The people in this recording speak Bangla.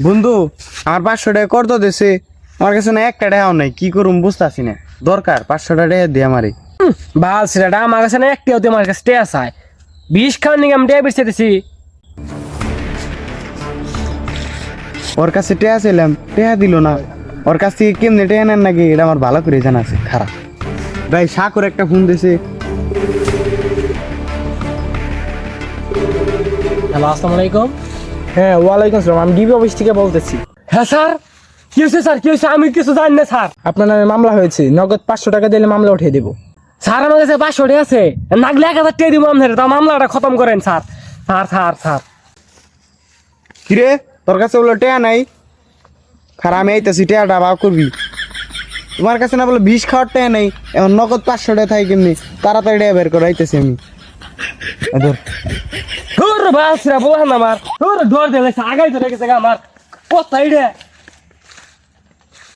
বন্ধু আমার 500 টাকা কর তো দেছে, আমার কাছে না একটা টাকাও নাই, কি করুম বুঝতেছি না। দরকার 500 টাকা দিয়ে আমারে। বাল ছেলেটা আমার কাছে না একটিও তুই আমার কাছে টেয়া চায় 20 খাওয়ার নিয়ে আমি টেয়া বেচতেছি। ওর কাছে টেয়া ছিলাম, টেয়া দিল না। ওর কাছ থেকে কেমনে টেয়া নেন নাকি এটা আমার ভালো করে জানা আছে। খারাপ ভাই সাকুর একটা ফোন দিছে। হ্যালো, আসসালামু আলাইকুম। হ্যাঁ, ওয়ালাইকুম আসসালাম। আমি ডিবি অফিস থেকে বলতেছি। হ্যাঁ স্যার, কি হয়েছে স্যার? কি হয়েছে? আমি কিছু জানি না স্যার। আপনার নামে মামলা হয়েছে, নগদ 500 টাকা দিলে মামলা উঠিয়ে দেবো। স্যার আমার কাছে 500 টাকা আছে, নাগলে 1000 টাকা দিব আপনার। তা মামলাটা খতম করেন স্যার। স্যার স্যার স্যার কিরে তোর কাছে বললো টেয়া নাই? খারাপ আমি আইতাছি, টেয়াটা ভাগ করবি। তোমার কাছে না বলে 20 খাওয়ার টেয়া নাই, এখন নগদ 500 টাকা থাই কেমনি? তাড়াতাড়ি টেয়া বের করে আইতেছি আমি। ধর বাল ছেলে বললাম আমার ডর দিয়ে আগাই ধরে গেছে আমার কথা।